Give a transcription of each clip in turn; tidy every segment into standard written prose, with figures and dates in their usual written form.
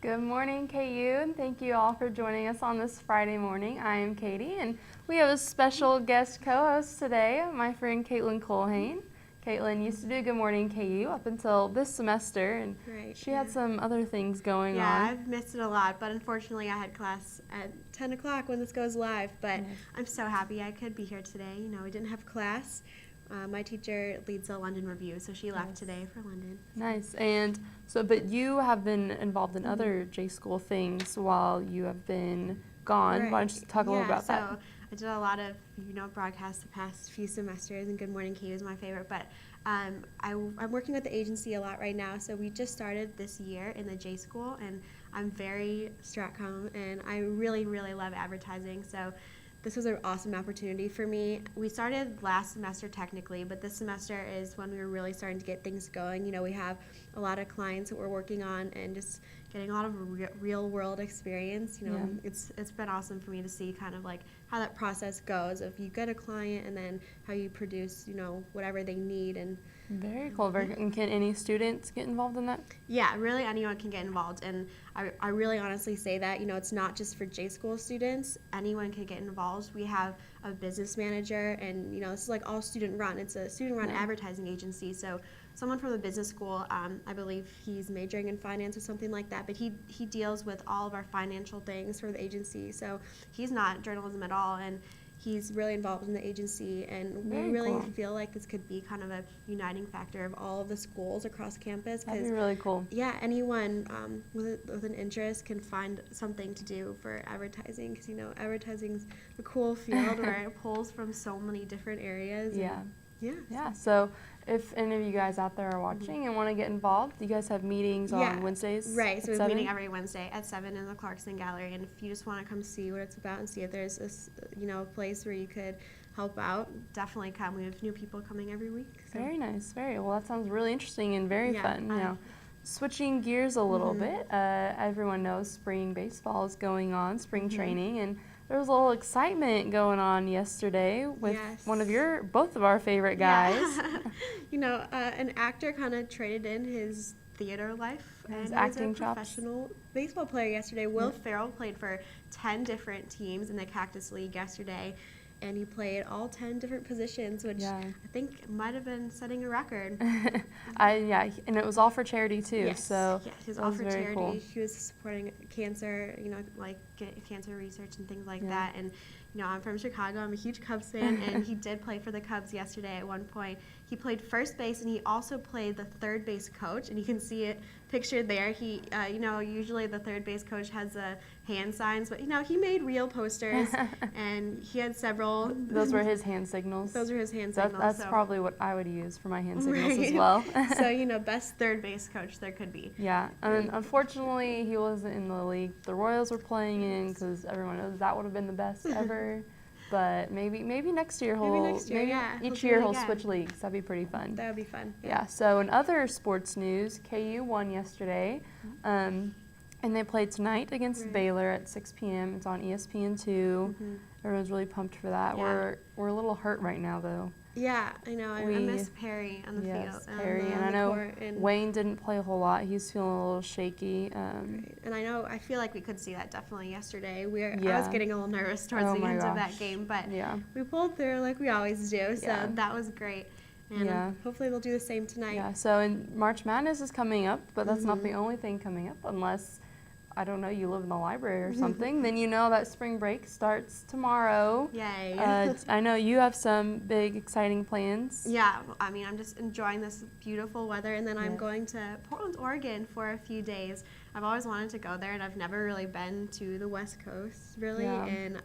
Good morning, KU, and thank you all for joining us on this Friday morning. I am Katie, and we have a special guest co-host today, my friend Caitlin Colhane. Caitlin used to do Good Morning KU up until this semester, and she had some other things going on. Yeah, I've missed it a lot, but unfortunately I had class at 10 o'clock when this goes live, but I'm so happy I could be here today. You know, we didn't have class. My teacher leads a London review, so she left today for London. Nice. And so, but you have been involved in other J-School things while you have been gone. Why don't you talk a little about that? So I did a lot of, broadcasts the past few semesters, and Good Morning KU is my favorite, but I'm working with the agency a lot right now, so we just started this year in the J-School, and I'm very Stratcom, and I really, really love advertising, so this was an awesome opportunity for me. We started last semester technically, but this semester is when we were really starting to get things going. You know, we have a lot of clients that we're working on and just getting a lot of real world experience. You know, it's been awesome for me to see kind of like how that process goes. If you get a client and then how you produce, whatever they need. And very cool. And can any students get involved in that? Yeah, really anyone can get involved. And I really honestly say that, it's not just for J-School students. Anyone can get involved. We have a business manager, and, this is like all student run. It's a student run advertising agency. So someone from the business school, I believe he's majoring in finance or something like that, but he deals with all of our financial things for the agency. So he's not journalism at all, and he's really involved in the agency, and we really feel like this could be kind of a uniting factor of all of the schools across campus. That'd be really cool. Yeah, anyone with an interest can find something to do for advertising, because advertising's a cool field where it pulls from so many different areas. Yeah. So if any of you guys out there are watching and want to get involved, you guys have meetings on Wednesdays? Right, so we have a meeting every Wednesday at 7 in the Clarkson Gallery, and if you just want to come see what it's about and see if there's a place where you could help out, definitely come. We have new people coming every week. So. Very nice. Well, that sounds really interesting and very fun. Switching gears a little bit, everyone knows spring baseball is going on, spring training, and there was a little excitement going on yesterday with both of our favorite guys. An actor kind of traded in his theater life and acting was a professional baseball player yesterday. Will Ferrell played for 10 different teams in the Cactus League yesterday, and he played all 10 different positions, which I think might have been setting a record. And it was all for charity too. Yes, so it was all for charity. Cool. He was supporting cancer, like cancer research and things like that. And I'm from Chicago. I'm a huge Cubs fan, and he did play for the Cubs yesterday. At one point, he played first base, and he also played the third base coach. And you can see it pictured there. He, usually the third base coach has hand signs, but he made real posters, and he had several. Those were his hand signals. Those were his hand signals. That's probably what I would use for my hand signals as well. So best third base coach there could be. Yeah, and unfortunately he wasn't in the league the Royals were playing in, because everyone knows that would have been the best ever. But maybe next year each year he'll switch leagues. That'd be pretty fun. That would be fun. Yeah. So in other sports news, KU won yesterday, and they played tonight against Baylor at 6 p.m. It's on ESPN2. Everyone's really pumped for that. Yeah. We're a little hurt right now though. Yeah, I know. I miss Perry on the field. Yes, Perry, and I know Wayne didn't play a whole lot. He's feeling a little shaky. And I feel like we could see that definitely yesterday. I was getting a little nervous towards the end of that game, but we pulled through like we always do. So that was great. And hopefully they'll do the same tonight. Yeah. So March Madness is coming up, but that's not the only thing coming up, unless, I don't know, you live in the library or something, then that spring break starts tomorrow. Yay. I know you have some big, exciting plans. Yeah, I'm just enjoying this beautiful weather, and then I'm going to Portland, Oregon for a few days. I've always wanted to go there, and I've never really been to the West Coast, really, and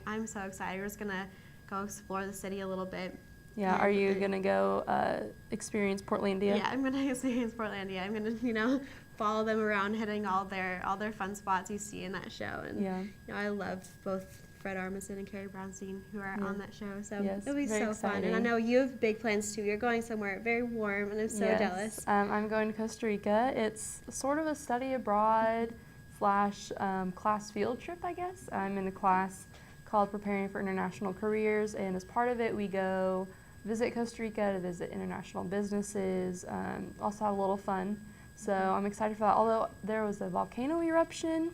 I'm so excited. We're just going to go explore the city a little bit. Yeah, are you going to go experience Portlandia? Yeah, I'm going to experience Portlandia. I'm going to, follow them around, hitting all their fun spots you see in that show. And I love both Fred Armisen and Carrie Brownstein, who are on that show. So it'll be so fun. And I know you have big plans too. You're going somewhere very warm, and I'm so jealous. I'm going to Costa Rica. It's sort of a study abroad / class field trip, I guess. I'm in a class called Preparing for International Careers, and as part of it, we go visit Costa Rica to visit international businesses, also have a little fun. So I'm excited for that. Although there was a volcano eruption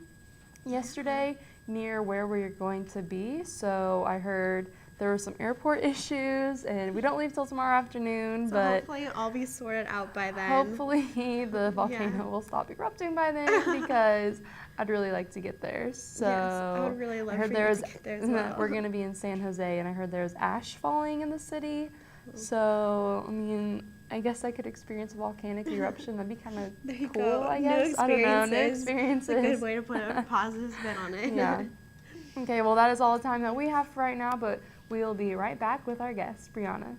yesterday near where we're going to be. So I heard there were some airport issues, and we don't leave till tomorrow afternoon. So but hopefully it'll all be sorted out by then. hopefully the volcano will stop erupting by then, because I'd really like to get there. So Yes, I would really love I heard for you to get there as well. we're going to be in San Jose, and I heard there's ash falling in the city. So, I mean, I guess I could experience a volcanic eruption. That'd be kind of cool, I guess. I don't know, new experiences. It's a good way to put a positive spin on it. Yeah. Okay, well, that is all the time that we have for right now, but we'll be right back with our guest, Brianna.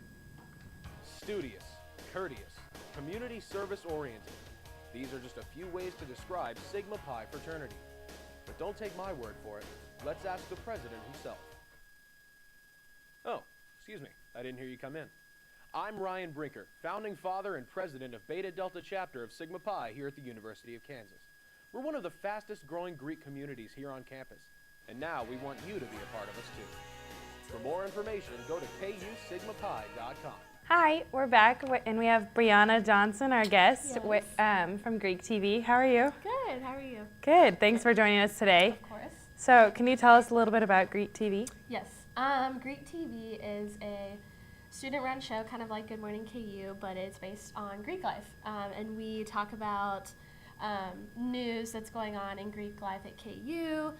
Studious, courteous, community service oriented. These are just a few ways to describe Sigma Pi fraternity. But don't take my word for it. Let's ask the president himself. Oh, excuse me. I didn't hear you come in. I'm Ryan Brinker, founding father and president of Beta Delta chapter of Sigma Pi here at the University of Kansas. We're one of the fastest growing Greek communities here on campus, and now we want you to be a part of us too. For more information, go to kusigmapi.com. Hi, we're back, and we have Brianna Johnson, our guest, from Greek TV. How are you? Good, how are you? Good, thanks for joining us today. Of course. So, can you tell us a little bit about Greek TV? Yes, Greek TV is a student-run show, kind of like Good Morning KU, but it's based on Greek life. And we talk about news that's going on in Greek life at KU.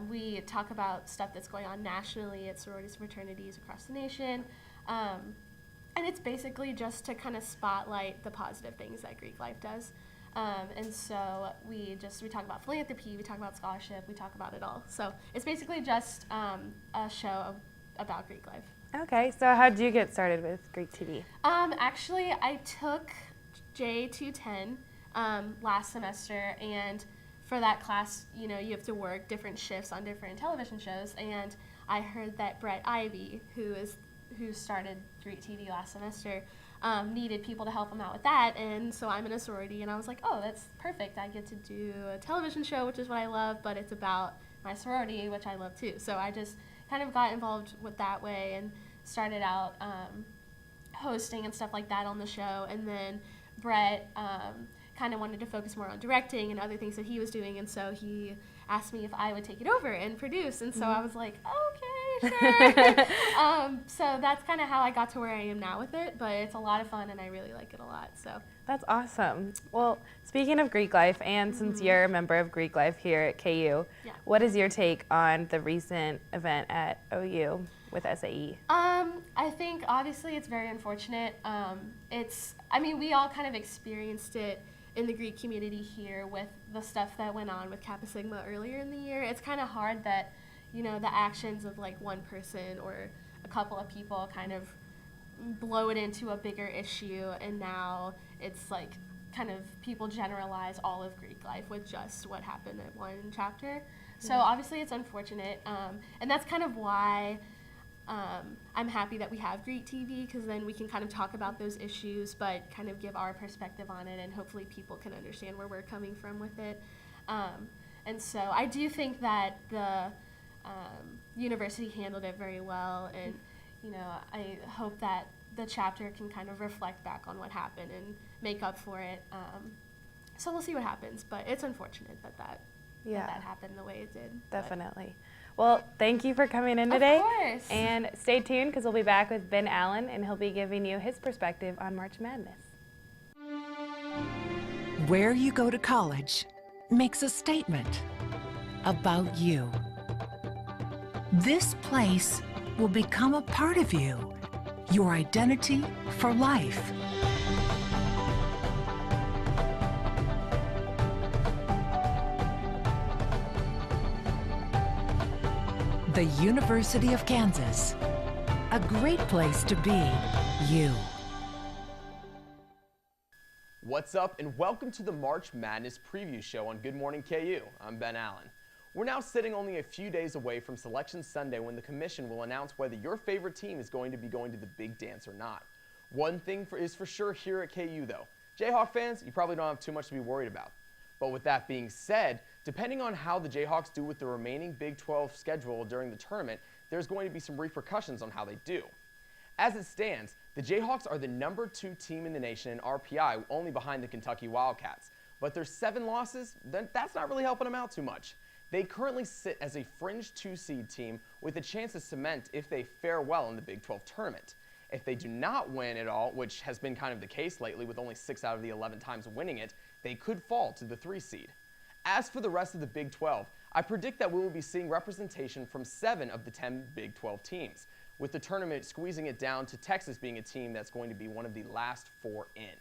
We talk about stuff that's going on nationally at sororities and fraternities across the nation. And it's basically just to kind of spotlight the positive things that Greek life does. And so we talk about philanthropy, we talk about scholarship, we talk about it all. So it's basically just a show about Greek life. Okay, so how did you get started with Greek TV? Actually, I took J210 last semester, and for that class, you know, you have to work different shifts on different television shows, and I heard that Brett Ivy, who started Greek TV last semester, needed people to help him out with that, and so I'm in a sorority, and I was like, oh, that's perfect. I get to do a television show, which is what I love, but it's about my sorority, which I love too. So I just kind of got involved with that way and started out hosting and stuff like that on the show, and then Brett kind of wanted to focus more on directing and other things that he was doing, and so he asked me if I would take it over and produce, and so I was like, okay, sure. So that's kind of how I got to where I am now with it, but it's a lot of fun and I really like it a lot. So That's awesome. Well, speaking of Greek life, and since you're a member of Greek life here at KU, what is your take on the recent event at OU with SAE? I think obviously it's very unfortunate. I mean, we all kind of experienced it in the Greek community here with the stuff that went on with Kappa Sigma earlier in the year. It's kind of hard that, you know, the actions of like one person or a couple of people kind of blow it into a bigger issue, and now it's like kind of people generalize all of Greek life with just what happened at one chapter. So obviously it's unfortunate, and that's kind of why I'm happy that we have Greek TV, because then we can kind of talk about those issues but kind of give our perspective on it, and hopefully people can understand where we're coming from with it. And so I do think that the university handled it very well, and you know, I hope that the chapter can kind of reflect back on what happened and make up for it. So we'll see what happens, but it's unfortunate that happened the way it did. Definitely. Well, thank you for coming in today. Of course. And stay tuned, because we'll be back with Ben Allen, and he'll be giving you his perspective on March Madness. Where you go to college makes a statement about you. This place will become a part of you, your identity for life. The University of Kansas, a great place to be you. What's up, and welcome to the March Madness preview show on Good Morning KU. I'm Ben Allen. We're now sitting only a few days away from Selection Sunday, when the commission will announce whether your favorite team is going to be going to the big dance or not. One thing is for sure here at KU though. Jayhawk fans, you probably don't have too much to be worried about. But with that being said, depending on how the Jayhawks do with the remaining Big 12 schedule during the tournament, there's going to be some repercussions on how they do. As it stands, The Jayhawks are the #2 team in the nation in RPI, only behind the Kentucky Wildcats. But their 7 losses, that's not really helping them out too much. They currently sit as a fringe 2-seed team with a chance to cement if they fare well in the Big 12 tournament. If they do not win at all, which has been kind of the case lately with only 6 out of the 11 times winning it, they could fall to the 3 seed. As for the rest of the Big 12, I predict that we will be seeing representation from 7 of the 10 Big 12 teams, with the tournament squeezing it down to Texas being a team that's going to be one of the last 4 in.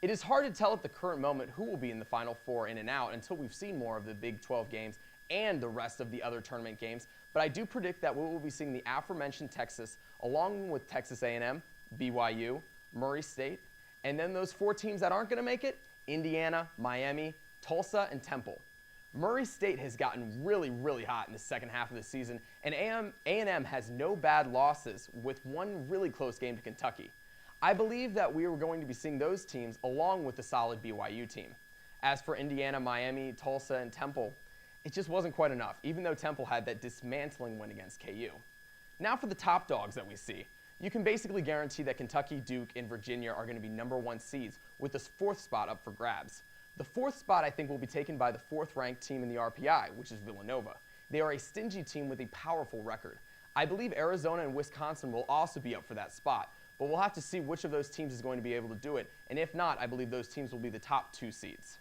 It is hard to tell at the current moment who will be in the Final 4 in and out until we've seen more of the Big 12 games and the rest of the other tournament games, but I do predict that we will be seeing the aforementioned Texas along with Texas A&M, BYU, Murray State, and then those 4 teams that aren't going to make it, Indiana, Miami, Tulsa, and Temple. Murray State has gotten really hot in the second half of the season, and A&M has no bad losses with one really close game to Kentucky. I believe that we are going to be seeing those teams along with the solid BYU team. As for Indiana, Miami, Tulsa, and Temple, it just wasn't quite enough, even though Temple had that dismantling win against KU. Now for the top dogs that we see. You can basically guarantee that Kentucky, Duke, and Virginia are going to be #1 seeds with this 4th spot up for grabs. The 4th spot I think will be taken by the 4th ranked team in the RPI, which is Villanova. They are a stingy team with a powerful record. I believe Arizona and Wisconsin will also be up for that spot, but we'll have to see which of those teams is going to be able to do it, and if not, I believe those teams will be the top 2 seeds.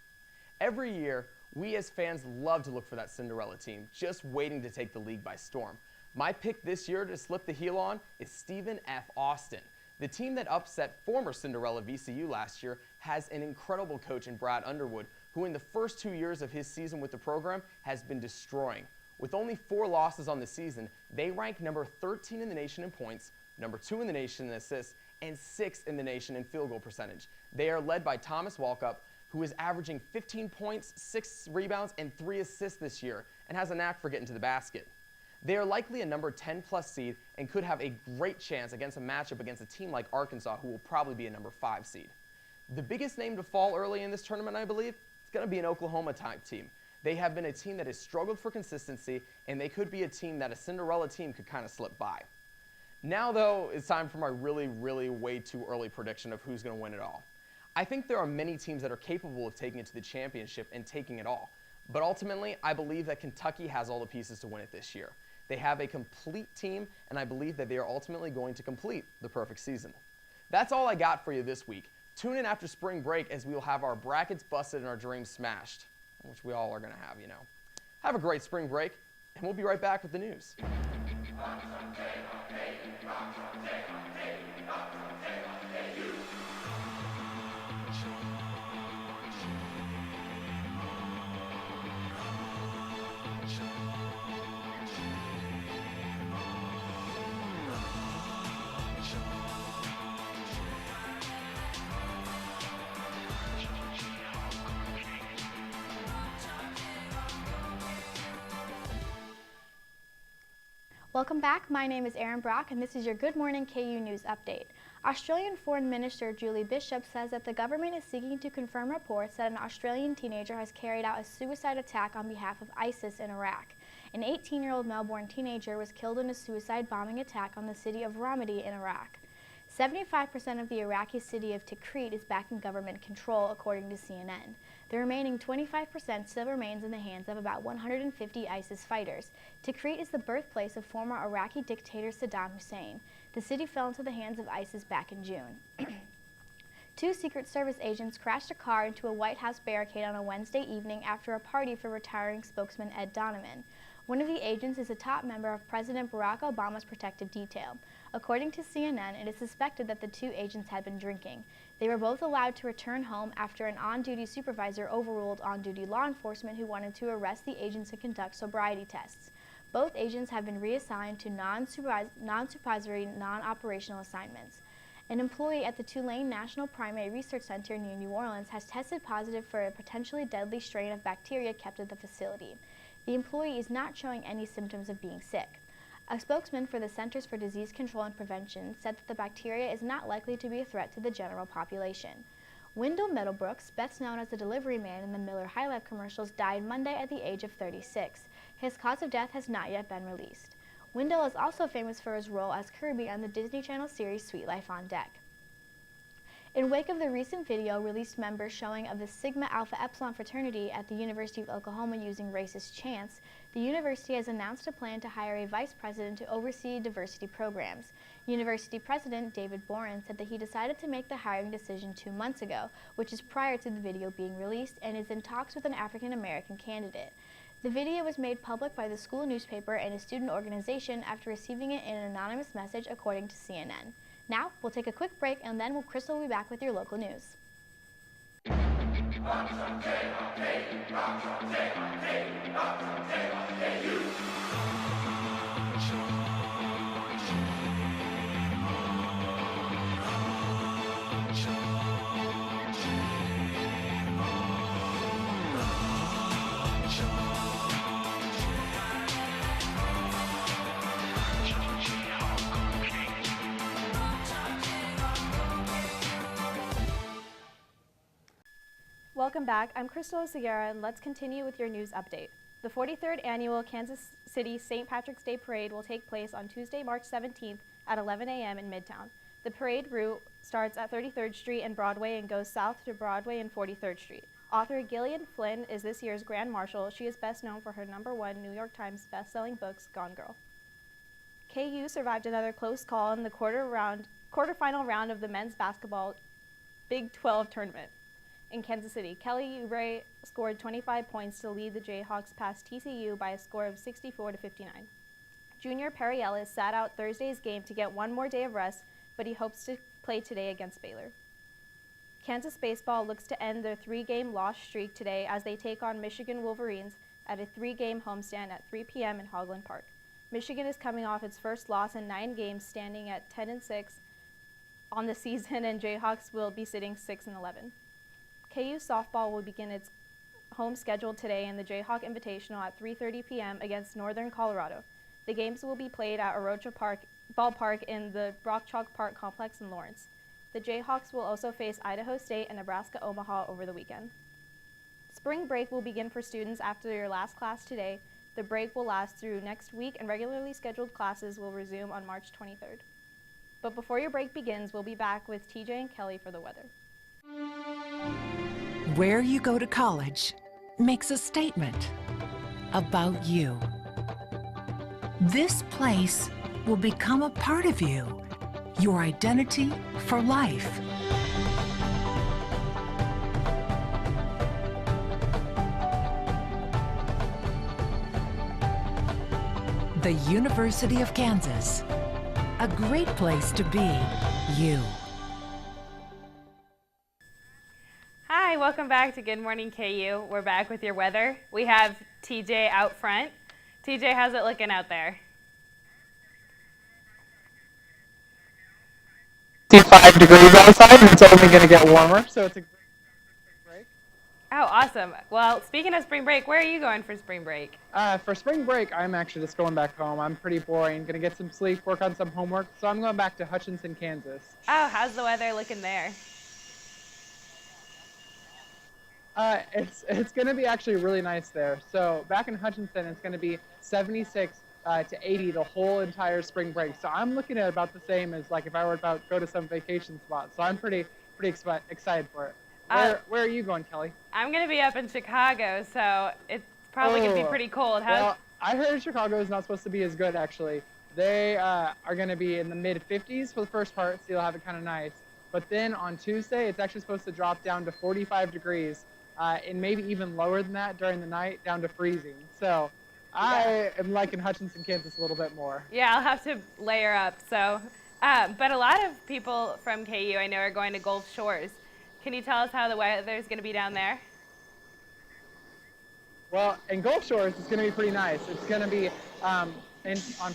Every year, we as fans love to look for that Cinderella team, just waiting to take the league by storm. My pick this year to slip the heel on is Stephen F. Austin. The team that upset former Cinderella VCU last year has an incredible coach in Brad Underwood, who in the first 2 years of his season with the program has been destroying. With only 4 losses on the season, they rank number 13 in the nation in points, number 2 in the nation in assists, and 6th in the nation in field goal percentage. They are led by Thomas Walkup, who is averaging 15 points, 6 rebounds, and 3 assists this year, and has a knack for getting to the basket. They are likely a number 10+ seed and could have a great chance against a matchup against a team like Arkansas, who will probably be a number 5 seed. The biggest name to fall early in this tournament, I believe, is going to be an Oklahoma-type team. They have been a team that has struggled for consistency, and they could be a team that a Cinderella team could kind of slip by. Now, though, it's time for my really way too early prediction of who's going to win it all. I think there are many teams that are capable of taking it to the championship and taking it all. But ultimately, I believe that Kentucky has all the pieces to win it this year. They have a complete team, and I believe that they are ultimately going to complete the perfect season. That's all I got for you this week. Tune in after spring break as we will have our brackets busted and our dreams smashed, which we all are going to have, you know. Have a great spring break, and we'll be right back with the news. Welcome back. My name is Erin Brock, and this is your Good Morning KU News Update. Australian Foreign Minister Julie Bishop says that the government is seeking to confirm reports that an Australian teenager has carried out a suicide attack on behalf of ISIS in Iraq. An 18-year-old Melbourne teenager was killed in a suicide bombing attack on the city of Ramadi in Iraq. 75% of the Iraqi city of Tikrit is back in government control, according to CNN. The remaining 25% still remains in the hands of about 150 ISIS fighters. Tikrit is the birthplace of former Iraqi dictator Saddam Hussein. The city fell into the hands of ISIS back in June. 2 Secret Service agents crashed a car into a White House barricade on a Wednesday evening after a party for retiring spokesman Ed Donovan. One of the agents is a top member of President Barack Obama's protective detail. According to CNN, it is suspected that the 2 agents had been drinking. They were both allowed to return home after an on-duty supervisor overruled on-duty law enforcement who wanted to arrest the agents and conduct sobriety tests. Both agents have been reassigned to non-supervisory, non-operational assignments. An employee at the Tulane National Primary Research Center near New Orleans has tested positive for a potentially deadly strain of bacteria kept at the facility. The employee is not showing any symptoms of being sick. A spokesman for the Centers for Disease Control and Prevention said that the bacteria is not likely to be a threat to the general population. Wendell Middlebrooks, best known as the delivery man in the Miller High Life commercials, died Monday at the age of 36. His cause of death has not yet been released. Wendell is also famous for his role as Kirby on the Disney Channel series Sweet Life on Deck. In wake of the recent video released members showing of the Sigma Alpha Epsilon fraternity at the University of Oklahoma using racist chants, the university has announced a plan to hire a vice president to oversee diversity programs. University President David Boren said that he decided to make the hiring decision 2 months ago, which is prior to the video being released, and is in talks with an African American candidate. The video was made public by the school newspaper and a student organization after receiving it in an anonymous message, according to CNN. Now, we'll take a quick break, and then Crystal will be back with your local news. Welcome back. I'm Crystal Oseguera, and let's continue with your news update. The 43rd annual Kansas City St. Patrick's Day Parade will take place on Tuesday, March 17th at 11 a.m. in Midtown. The parade route starts at 33rd Street and Broadway and goes south to Broadway and 43rd Street. Author Gillian Flynn is this year's Grand Marshal. She is best known for her #1 New York Times best-selling books, Gone Girl. KU survived another close call in the quarterfinal round of the men's basketball Big 12 tournament. In Kansas City, Kelly Oubre scored 25 points to lead the Jayhawks past TCU by a score of 64-59. Junior Perry Ellis sat out Thursday's game to get one more day of rest, but he hopes to play today against Baylor. Kansas baseball looks to end their 3-game loss streak today as they take on Michigan Wolverines at a 3-game homestand at 3 p.m. in Hoagland Park. Michigan is coming off its first loss in 9 games, standing at 10-6 on the season, and Jayhawks will be sitting 6-11. KU softball will begin its home schedule today in the Jayhawk Invitational at 3:30 p.m. against Northern Colorado. The games will be played at Orocha Ballpark in the Rock Chalk Park complex in Lawrence. The Jayhawks will also face Idaho State and Nebraska Omaha over the weekend. Spring break will begin for students after your last class today. The break will last through next week, and regularly scheduled classes will resume on March 23rd. But before your break begins, we'll be back with TJ and Kelly for the weather. Where you go to college makes a statement about you. This place will become a part of you, your identity for life. The University of Kansas, a great place to be you. Hi, welcome back to Good Morning KU. We're back with your weather. We have TJ out front. TJ, how's it looking out there? 55 degrees outside, and it's only going to get warmer, so it's a great break. Oh, awesome. Well, speaking of spring break, where are you going for spring break? For spring break, I'm actually just going back home. I'm pretty boring. Going to get some sleep, work on some homework, so I'm going back to Hutchinson, Kansas. Oh, how's the weather looking there? It's going to be actually really nice there. So back in Hutchinson, it's going to be 76 to 80 the whole entire spring break. So I'm looking at about the same as like if I were about to go to some vacation spot. So I'm pretty excited for it. Where are you going, Kelly? I'm going to be up in Chicago, so it's probably going to be pretty cold. Well, I heard Chicago is not supposed to be as good, actually. They are going to be in the mid-50s for the first part, so you'll have it kind of nice. But then on Tuesday, it's actually supposed to drop down to 45 degrees. And maybe even lower than that during the night, down to freezing. So I am liking Hutchinson, Kansas a little bit more. Yeah, I'll have to layer up. So, but a lot of people from KU I know are going to Gulf Shores. Can you tell us how the weather is going to be down there? Well, in Gulf Shores, it's going to be pretty nice. It's going to be, on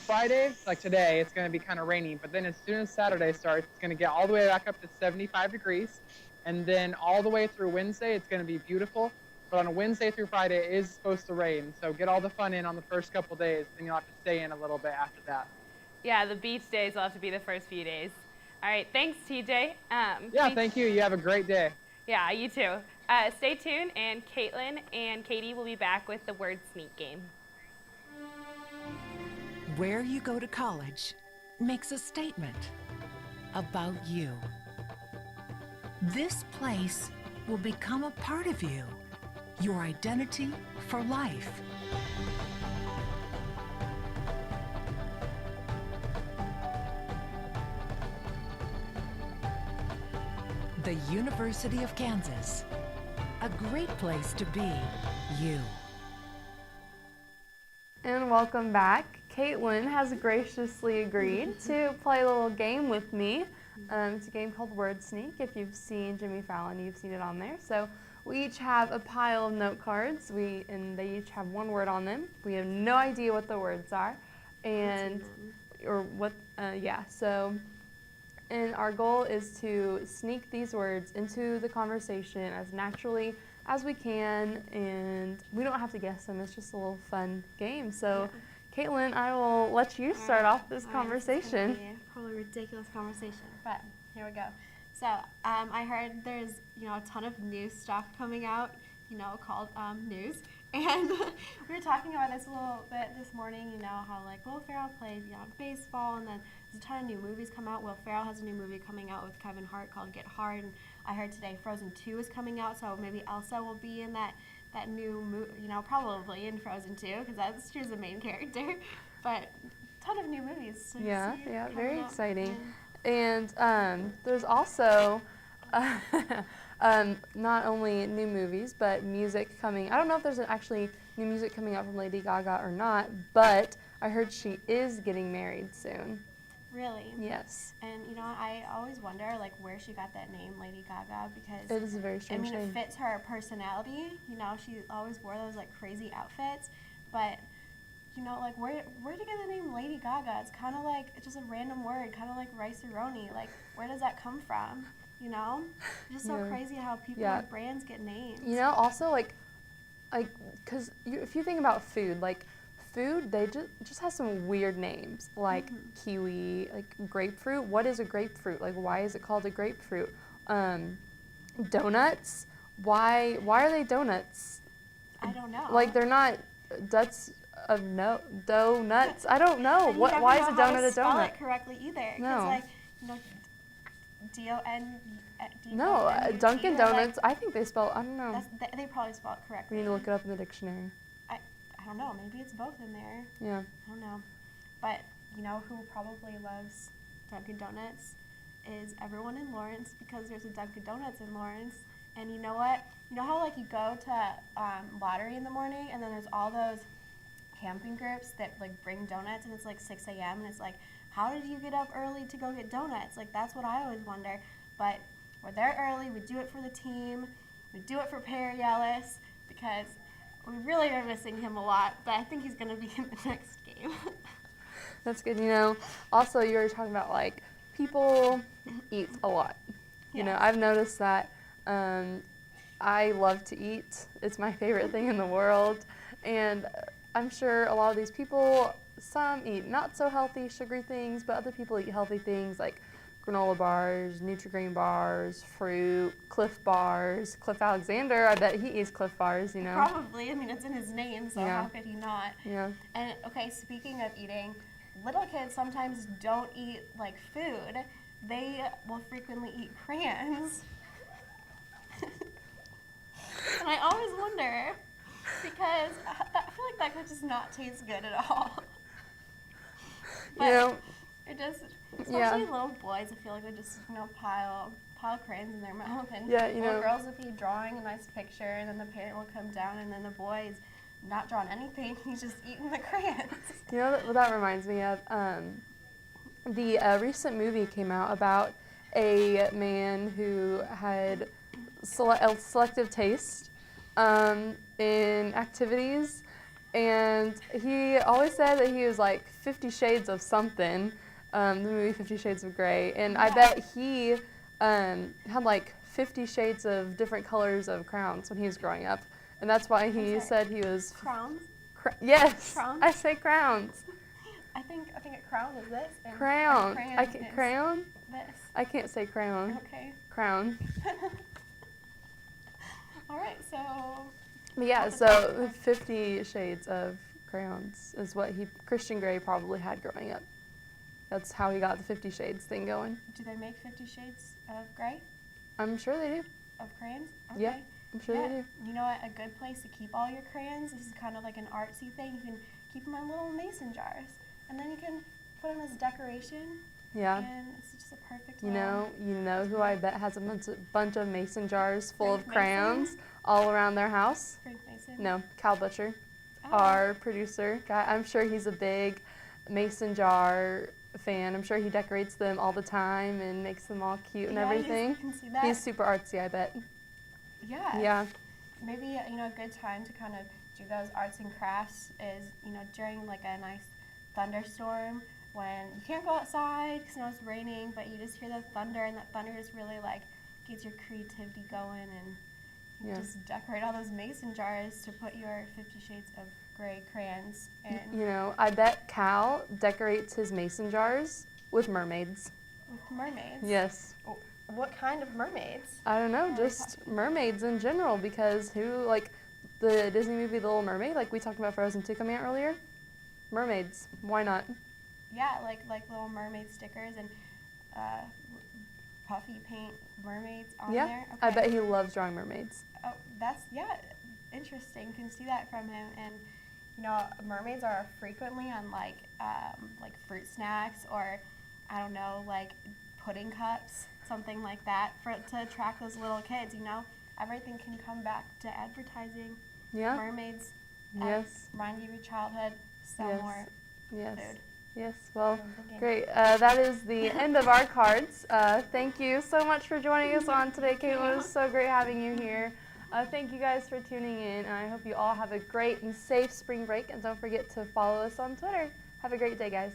Friday, like today, it's going to be kind of rainy. But then as soon as Saturday starts, it's going to get all the way back up to 75 degrees. And then all the way through Wednesday, it's going to be beautiful. But on a Wednesday through Friday, it is supposed to rain. So get all the fun in on the first couple days, then you'll have to stay in a little bit after that. Yeah, the beach days will have to be the first few days. All right, thanks, TJ. Yeah, thank you. You have a great day. Yeah, you too. Stay tuned, and Caitlin and Katie will be back with the Word Sneak Game. Where you go to college makes a statement about you. This place will become a part of you, your identity for life. The University of Kansas, a great place to be you. And welcome back. Caitlin has graciously agreed to play a little game with me. It's a game called Word Sneak. If you've seen Jimmy Fallon, you've seen it on there. So we each have a pile of note cards, and they each have one word on them. We have no idea what the words are, and and our goal is to sneak these words into the conversation as naturally as we can, and we don't have to guess them. It's just a little fun game. So, Caitlin, I will let you start off this conversation. This is gonna be a probably ridiculous conversation, but here we go. So, I heard there's a ton of new stuff coming out, called news, and we were talking about this a little bit this morning. How like Will Ferrell played baseball, and then there's a ton of new movies come out. Will Ferrell has a new movie coming out with Kevin Hart called Get Hard, and I heard today Frozen 2 is coming out, so maybe Elsa will be in that new movie, probably in Frozen 2, because she's the main character. But a ton of new movies. So Very exciting. And there's also not only new movies, but music coming. I don't know if there's actually new music coming out from Lady Gaga or not, but I heard she is getting married soon. Really? Yes. And I always wonder where she got that name, Lady Gaga, because it is a very strange name. It fits her personality. She always wore those crazy outfits, but where did you get the name Lady Gaga? It's kind of it's just a random word, kind of like rice-a-roni. Where does that come from? It's just so crazy how people and brands get names. Also because if you think about food, food, they just has some weird names, like kiwi, grapefruit. What is a grapefruit? Why is it called a grapefruit? Donuts. Why are they donuts? I don't know. They're not donuts. I don't know. Why is a donut a donut? Spell it correctly either. No. D-O-N. No, Dunkin' Donuts. I think they spell. I don't know. They probably spell it correctly. We need to look it up in the dictionary. I don't know. Maybe it's both in there. Yeah. I don't know. But who probably loves Dunkin' Donuts is everyone in Lawrence, because there's a Dunkin' Donuts in Lawrence. And you know what? You know how you go to lottery in the morning, and then there's all those camping groups that bring donuts, and it's 6 a.m. and it's how did you get up early to go get donuts? That's what I always wonder. But we're there early. We do it for the team. We do it for Perry Ellis, because we really are missing him a lot, but I think he's going to be in the next game. That's good. Also you were talking about people eat a lot. I've noticed that I love to eat. It's my favorite thing in the world. And I'm sure a lot of these people, some eat not so healthy, sugary things, but other people eat healthy things like granola bars, Nutri-Grain bars, fruit, Cliff bars. Cliff Alexander, I bet he eats Cliff bars, Probably. It's in his name, so how could he not? Yeah. And, okay, speaking of eating, little kids sometimes don't eat, food. They will frequently eat crayons. And I always wonder, because I feel that could just not taste good at all. But it just, especially little boys, I feel they just, pile crayons in their mouth. And little girls would be drawing a nice picture, and then the parent will come down, and then the boy's not drawing anything, he's just eating the crayons. What that reminds me of? The recent movie came out about a man who had selective taste in activities, and he always said that he was 50 Shades of something, the movie 50 Shades of Grey, and I bet he had 50 shades of different colors of crowns when he was growing up, and that's why he said he was... Crowns? Yes, crowns? I say crowns. I think a crown is this. And Crayon. Crayon? This. I can't say crayon. Okay. Crown. All right, so... Yeah, so 50 shades of crayons is what Christian Grey probably had growing up. That's how he got the 50 Shades thing going. Do they make 50 Shades of Grey? I'm sure they do. Of crayons? Okay. Yeah, I'm sure they do. You know what? A good place to keep all your crayons, this is kind of like an artsy thing. You can keep them in little mason jars. And then you can put them as decoration. Yeah. And it's just a perfect You little- know who I bet has a bunch of mason jars full Frank of crayons all around their house? Frank Mason. No, Cal Butcher, Oh. our producer guy. I'm sure he's a big mason jar fan. I'm sure he decorates them all the time and makes them all cute and Yeah, everything. you can see that. He's super artsy, I bet. Yeah. Yeah. Maybe, a good time to kind of do those arts and crafts is, during like a nice thunderstorm when you can't go outside because it's raining, but you just hear the thunder, and that thunder just really like gets your creativity going, and you Yeah. just decorate all those mason jars to put your 50 Shades of Grey crayons in. I bet Cal decorates his mason jars with mermaids. With mermaids. Yes. What kind of mermaids? I don't know, just mermaids in general, because the Disney movie The Little Mermaid, like we talked about Frozen 2 coming out earlier, mermaids, why not? Yeah, like Little Mermaid stickers and puffy paint mermaids on Yeah, there. I Okay. bet he loves drawing mermaids. Oh, that's interesting. You can see that from him. And mermaids are frequently on like fruit snacks, or I don't know, like pudding cups, something like that, to attract those little kids. Everything can come back to advertising. Yeah. Mermaids. Yes. Remind you of your childhood. Sell Yes. more Yes. food. Yes. Well, I'm thinking. great. That is the end of our cards. Thank you so much for joining us on today, Caitlin. It was so great having you here. Thank you guys for tuning in, and I hope you all have a great and safe spring break. And don't forget to follow us on Twitter. Have a great day, guys.